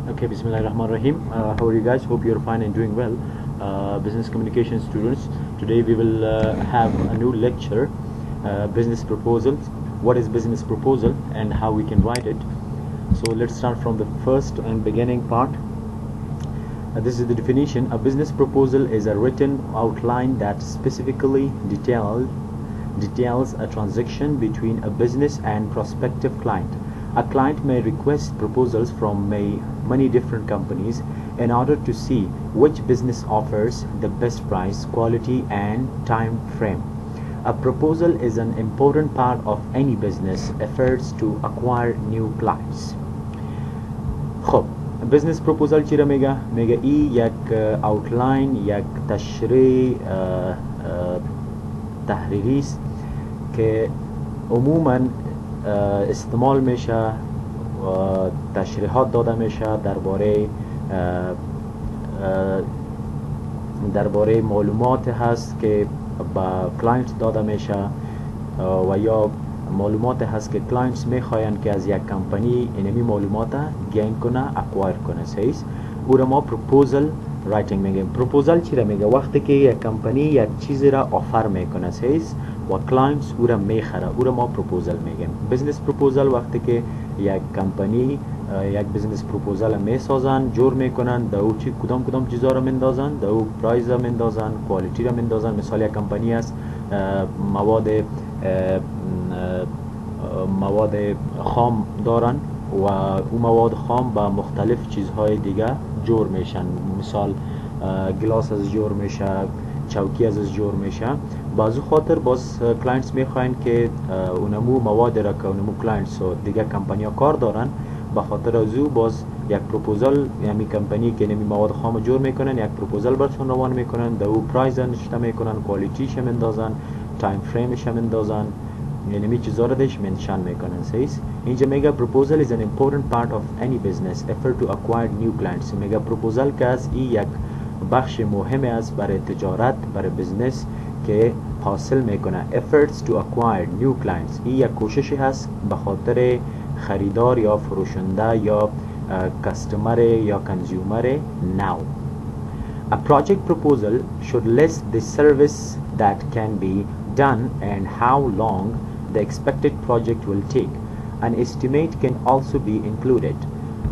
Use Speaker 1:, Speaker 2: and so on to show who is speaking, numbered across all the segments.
Speaker 1: Okay, Bismillahirrahmanirrahim. How are you guys? Hope you're fine and doing well. Business communication students, today we will have a new lecture, business proposals. What is business proposal and how we can write it? So let's start from the first and beginning part. This is the definition. A business proposal is a written outline that specifically details a transaction between a business and prospective client. A client may request proposals from many different companies in order to see which business offers the best price, quality, and time frame. A proposal is an important part of any business efforts to acquire new clients. خب بزنس پروپوزال چی را میگه ای یک اوتلاین، یک تشریح تحریری است که عموما استعمال میشه و تشریحات داده میشه درباره معلومات هست که با کلاینت داده میشه و یا معلومات هست که کلاینتس میخواین که از یک کمپانی اینمی معلومات گین کنه، اکوایر کنه. صحیح، او را ما پروپوزل رایتینگ میگیم. پروپوزل چی را میگه؟ وقتی که یک کمپانی یک چیزی را آفر میکنه، صحیح، و کلاینتس او را میخره، او را ما پروپوزل میگیم. بزنس پروپوزل وقتی که یک کمپانی یک بزنس پروپوزل میسازن، جور میکنن، در او چی کدام چیزا را مندازن، در او پرایز را مندازن، کوالیتی را مندازن. مثال یک کمپانی است مواد خام دارن و او مواد خام با مختلف چیزهای دیگه جور میشن. مثال گلاس از جور میشه، چوکی از جور میشه. بازو خاطر باز کلاینتس میخواین که اونمو مواد را که اونمو کلاینتس و دیگه کمپانیا کار دارن، به خاطر از او باز یک پروپوزل، یعنی کمپانی که نمی مواد خام جور میکنن، یک پروپوزل برشون روان میکنن، در او پرایز نشته میکنن، کوالیتیش مندازن، تایم فریمش مندازن، یعنی می چیزا را دش منشان میکنن. صحیح، اینجا میگه proposal is an important part of any business effort to acquire new clients. میگه پروپوزل که از این یک بخش مهم است برای تجارت، برای بزنس که حاصل میکنه efforts to acquire new clients. این یک کوششی هست به خاطر خریدار یا فروشنده یا کستمر یا کنزیومر نو. A project proposal should list the service that can be done and how long the expected project will take. An estimate can also be included.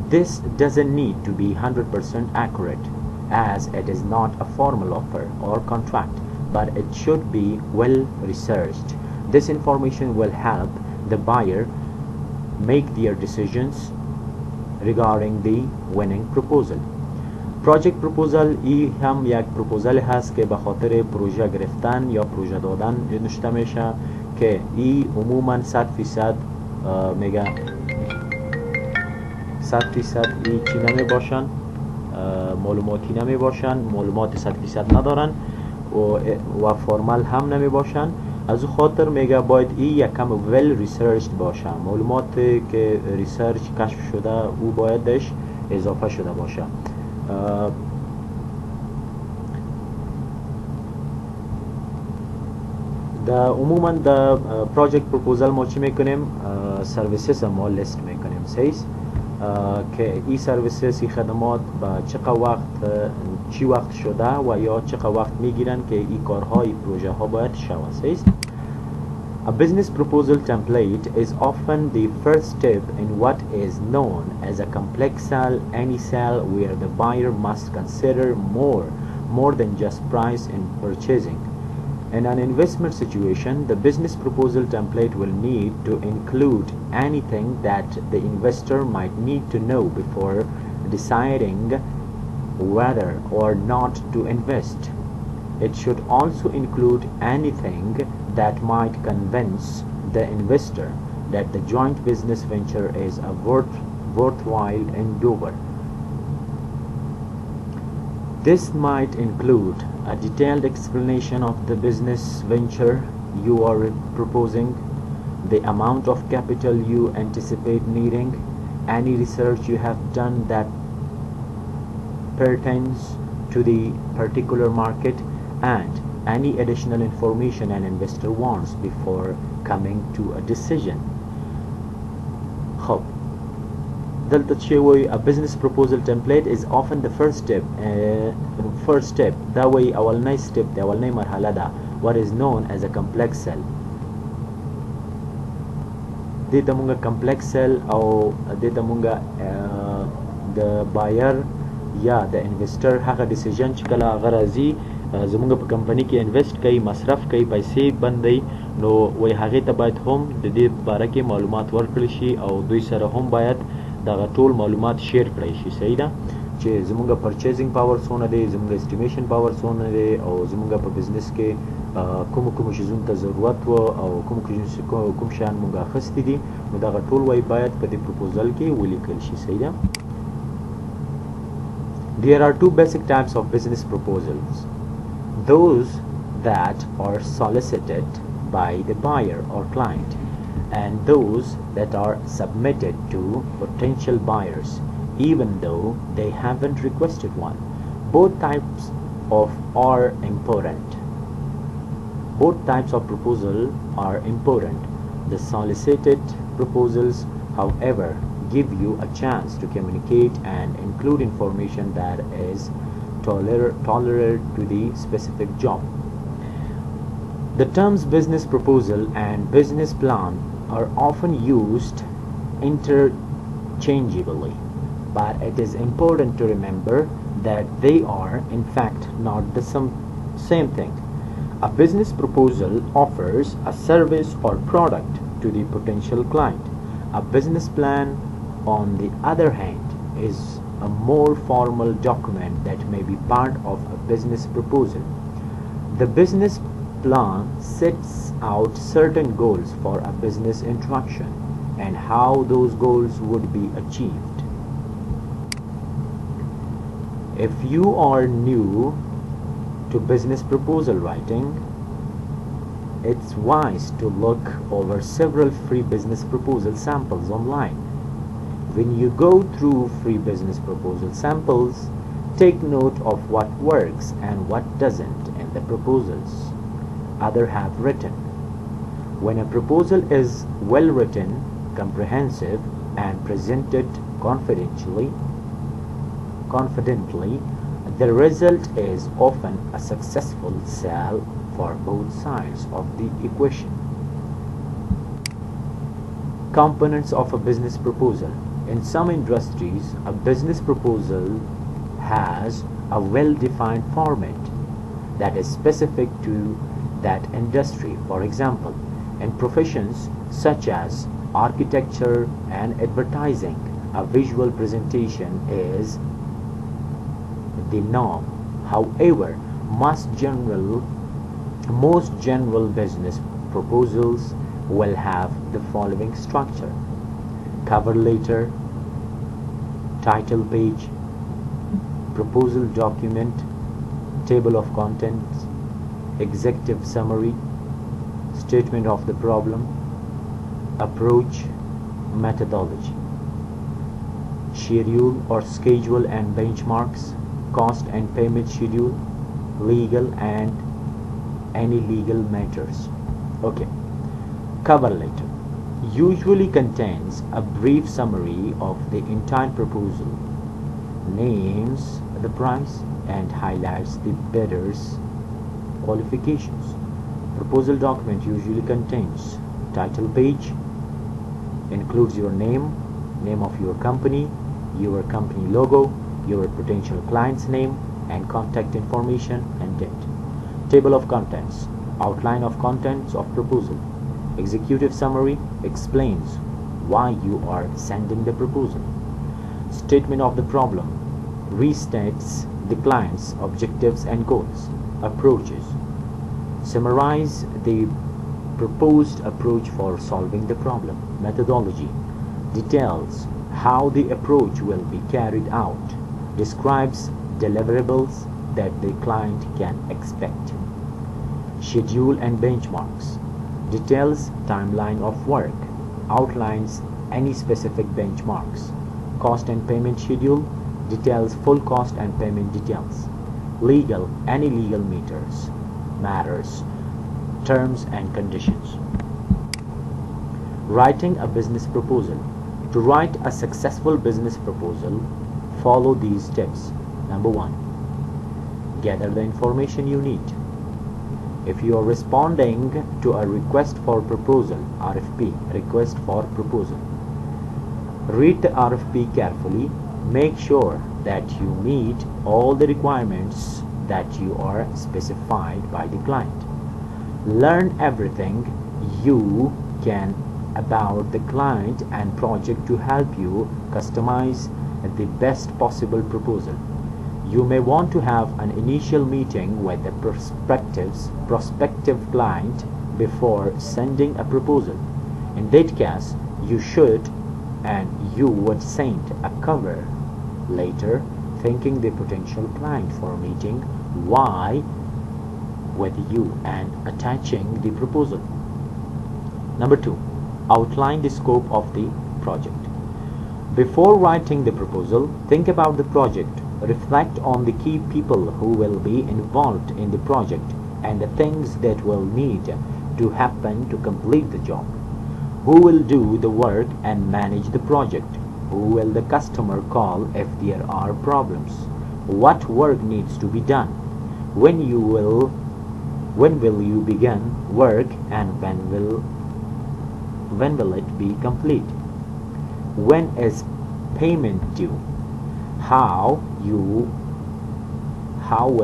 Speaker 1: This doesn't need to be 100% accurate, as it is not a formal offer or contract, but it should be well researched. This information will help the buyer make their decisions regarding the winning proposal. پراجکت پروپوزل ای هم یک پروپوزل هست که به خاطر پروژه گرفتن یا پروژه دادن نوشته میشه که ای عموما 100% میگه 100% ای چی نمی باشن، معلوماتی نمی باشن، معلومات 100% ندارن و فرمال هم نمی باشن. از او خاطر میگه باید ای یکم well researched باشه. معلومات که ریسرچ کشف شده او بایدش اضافه شده باشه. عموما در پراجکت پروپوزل ما چی میکنیم؟ سرویسز ما لیست میکنیم. صحیح، که این سرویسز، این خدمات با چقدر وقت، چی وقت شده و یا چقدر وقت میگیرن که این کارها، این پروژه ها باید شود. صحیح. A business proposal template is often the first step in what is known as a complex sell, any sell, where the buyer must consider more than just price in purchasing. In an investment situation, the business proposal template will need to include anything that the investor might need to know before deciding whether or not to invest. It should also include anything that might convince the investor that the joint business venture is a worthwhile endeavor. This might include a detailed explanation of the business venture you are proposing, the amount of capital you anticipate needing, any research you have done that pertains to the particular market, and any additional information an investor wants before coming to a decision. خب دلته چې وایي a business proposal template is often the first step دا وایي اولنی step دی اولنی مرحله ده what is known as a complex cell دې ته مونږ complex cell او دې ته مونږ د بایر یا د انویسټر هغه ډیسیژن چې کله هغه راځي زمونږ په کمپنی کې انویسټ کوي مصرف کوي پیسې بندي نو وای هغه ته باید هم د دې باره کې معلومات ورکړل شي او دوی سره هم باید دغه ټول معلومات شیر کړی شي صحیح ده چې زمونږ پرچیزینګ پاور څونه دی زمونږ اسټیمیشن پاور څونه دی او زمونږ په بزنس کې کوم شیزونو ته ضرورت و او کوم شیان مونږ اخیستي دي نو دغه ټول وای باید په دې پروپوزل کې ولیکل شي صحیح ده There are two basic types of business proposals. Those that are solicited by the buyer or client and those that are submitted to potential buyers even though they haven't requested one. Both types are important. Both types of proposal are important. The solicited proposals, however, give you a chance to communicate and include information that is tailored to the specific job. The terms business proposal and business plan are often used interchangeably, but it is important to remember that they are in fact not the same thing. A business proposal offers a service or product to the potential client. A business plan, on the other hand, is a more formal document that may be part of a business proposal. The business plan sets out certain goals for a business interaction and how those goals would be achieved. If you are new to business proposal writing, it's wise to look over several free business proposal samples online. When you go through free business proposal samples, take note of what works and what doesn't in the proposals others have written. When a proposal is well written, comprehensive, and presented confidently, the result is often a successful sale for both sides of the equation. Components of a business proposal. In some industries, a business proposal has a well-defined format that is specific to that industry. For example, in professions such as architecture and advertising, a visual presentation is the norm. However, most general business proposals will have the following structure: cover letter, title page, proposal document, table of contents, executive summary, statement of the problem, approach, methodology, schedule or schedule and benchmarks, cost and payment schedule, legal and any legal matters. Okay. Cover letter usually contains a brief summary of the entire proposal, names the price and highlights the bidder's qualifications. Proposal document usually contains title page, includes your name of your company logo, your potential client's name and contact information and date. Table of contents, outline of contents of proposal. Executive summary explains why you are sending the proposal. Statement of the problem restates the client's objectives and goals. Approaches summarize the proposed approach for solving the problem. Methodology details how the approach will be carried out. Describes deliverables that the client can expect. Schedule and benchmarks details timeline of work, outlines any specific benchmarks. Cost and payment schedule details full cost and payment details. Legal, any legal matters, terms and conditions. Writing a business proposal. To To write a successful business proposal, follow these steps. Number 1. Gather the information you need. If you are responding to a request for proposal, RFP, request for proposal, read the RFP carefully. Make sure that you meet all the requirements that you are specified by the client. Learn everything you can about the client and project to help you customize the best possible proposal. You may want to have an initial meeting with the prospective client before sending a proposal. In that case, you would send a cover later thanking the potential client for meeting why with you and attaching the proposal. Number 2. Outline the scope of the project. Before writing the proposal, think about the project. Reflect on the key people who will be involved in the project and the things that will need to happen to complete the job. Who will do the work and manage the project? Who will the customer call if there are problems? What work needs to be done? When will you begin work, and when will it be complete? When is payment due? How will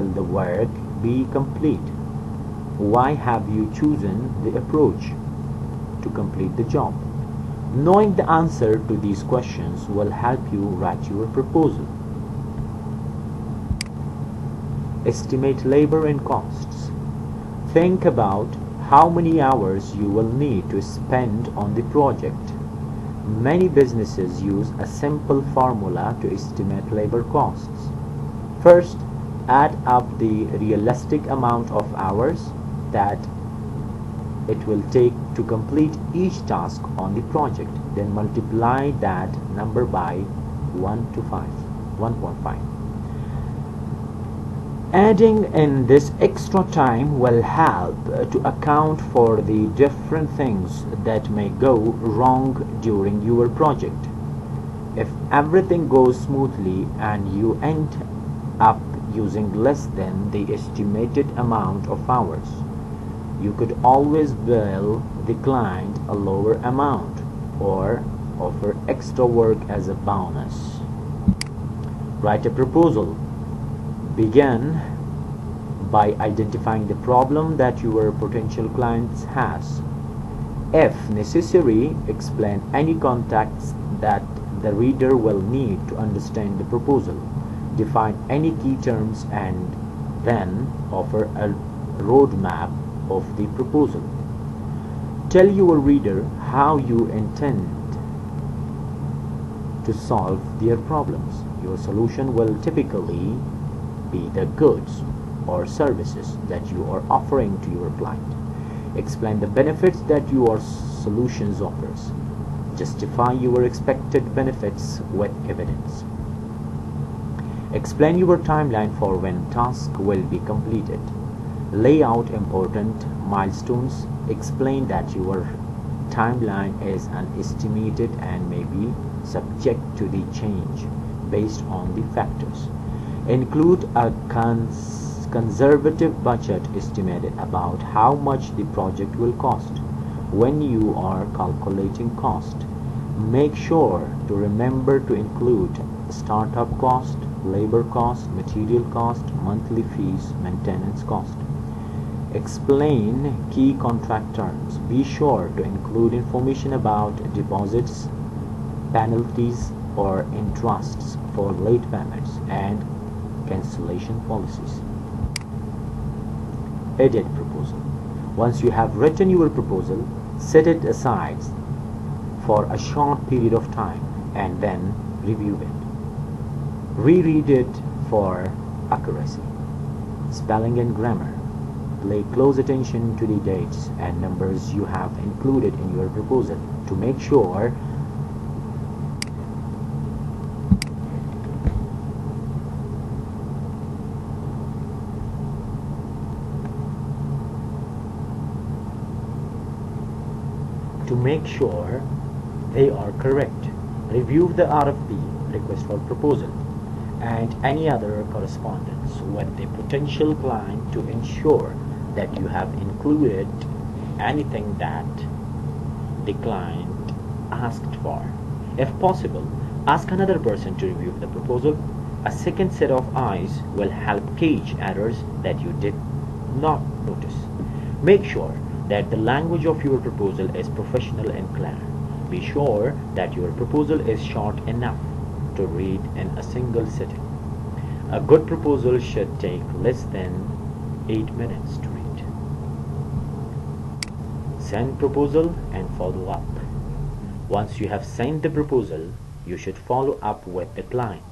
Speaker 1: the work be complete? Why have you chosen the approach to complete the job? Knowing the answer to these questions will help you write your proposal. Estimate labor and costs. Think about how many hours you will need to spend on the project. Many businesses use a simple formula to estimate labor costs. First, add up the realistic amount of hours that it will take to complete each task on the project. Then multiply that number by 1.5. Adding in this extra time will help to account for the different things that may go wrong during your project. If everything goes smoothly and you end up using less than the estimated amount of hours, you could always bill the client a lower amount or offer extra work as a bonus. Write a proposal. Begin by identifying the problem that your potential client has. If necessary, explain any context that the reader will need to understand the proposal. Define any key terms and then offer a roadmap of the proposal. Tell your reader how you intend to solve their problems. Your solution will typically be the goods or services that you are offering to your client. Explain the benefits that your solutions offers. Justify your expected benefits with evidence. Explain your timeline for when tasks will be completed. Lay out important milestones. Explain that your timeline is estimated and may be subject to the change based on the factors. Include a conservative budget estimated about how much the project will cost. When you are calculating cost, make sure to remember to include startup cost, labor cost, material cost, monthly fees, maintenance cost. Explain key contract terms. Be sure to include information about deposits, penalties, or interests for late payments and cancellation policies. Edit proposal. Once you have written your proposal, set it aside for a short period of time and then review it. Reread it for accuracy, spelling and grammar. Pay close attention to the dates and numbers you have included in your proposal to make sure they are correct. Review the RFP, request for proposal, and any other correspondence with the potential client to ensure that you have included anything that the client asked for. If possible, ask another person to review the proposal. A second set of eyes will help catch errors that you did not notice. Make sure that the language of your proposal is professional and clear. Be sure that your proposal is short enough to read in a single sitting. A good proposal should take less than 8 minutes to read. Send proposal and follow up. Once you have sent the proposal, you should follow up with the client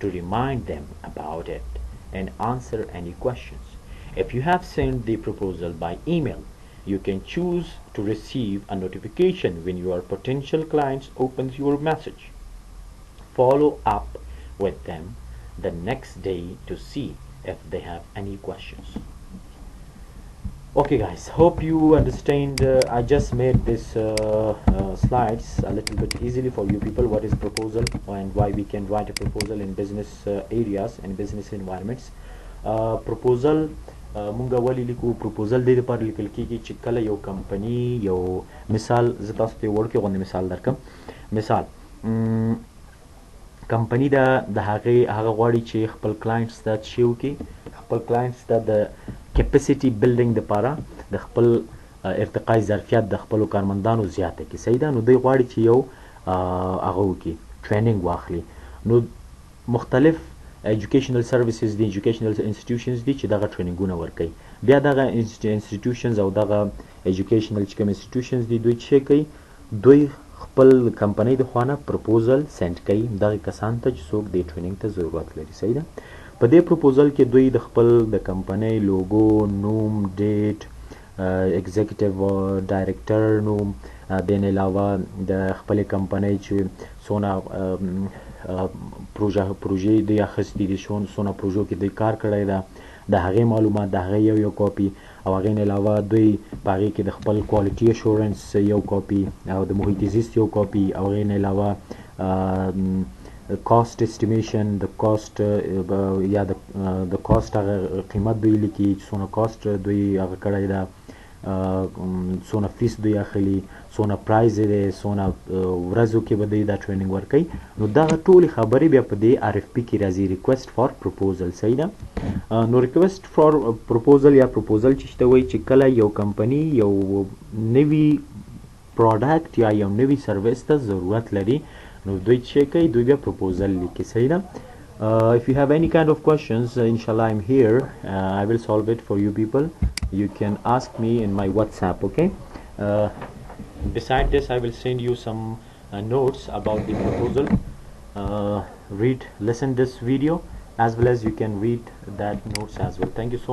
Speaker 1: to remind them about it and answer any questions. If you have sent the proposal by email, you can choose to receive a notification when your potential clients opens your message. Follow up with them the next day to see if they have any questions. Okay guys, hope you understand. I just made this slides a little bit easily for you people, what is proposal and why we can write a proposal in business areas and business environments. Proposal مونږ ولې لیکو؟ پروپوزل دې لپاره لیکل کېږي چې کله یو کمپنی یو مثال زه تاسو ته وړوکی غوندې مثال درکړم. مثال کمپنی د هغه غواړي چې خپل کلاینټس ته څه وکړي، خپل کلاینټس ته د کیپیسټي بلډینګ دپاره د خپل ارتقای ظرفیت د خپلو کارمندانو زیاته کړي. صحیح ده؟ نو دوی غواړي چې یو هغه وکړي، ټریننګ واخلي. نو مختلف educational services دي، educational institutions دي چې دغه ټریننګونه ورکوي. بیا دغه institutions او دغه educational چې کوم institutions دي دوی څه کوي؟ دوی خپل کمپنۍ د خوا نه پروپوزل سینډ کوي دغه کسانو ته چې څوک دې ټریننګ ته ضرورت لري. صحیح ده؟ په دې پروپوزل کې دوی د خپل د کمپنۍ لوګو، نوم، ډیټ، ایگزیکټیو ډایرکټر نوم، د نه علاوه د خپلې کمپنۍ چې څونه پروژې دوی اخیستي دي، څونه پروژو کې دوی کار کړی ده، د هغې معلومات، د هغې یو کاپي، او هغې نه علاوه دوی په هغې کې د خپل کوالټي اشورنس یو کاپي او د محیط زیست یو کاپي، او هغې نه علاوه کاست اسټیمیشن، د کاست یا د کاست هغه قیمت دوی لیکي چې څونه کاست دوی هغه کړی ده، څونه فیس دوی اخلي، څونه پرایز دی، څونه ورځو کې به دوی دا ټریننګ ورکوي. نو دغه ټولې خبرې بیا په دې آر اف پي کې راځي، ریکویسټ فار پروپوزل. صحیح ده؟ نو ریکویسټ فار پروپوزل یا پروپوزل چې ته وایي چې کله یو کمپنی یو نوي پروډکټ یا یو نوي سروس ته ضرورت لري، نو دوی څه کوي؟ دوی بیا پروپوزل لیکي. صحیح ده؟ If you have any kind of questions, inshallah I'm here. I will solve it for you people. You can ask me in my WhatsApp, okay? Beside this, I will send you some notes about the proposal. Listen this video as well as you can read that notes as well. Thank you so much.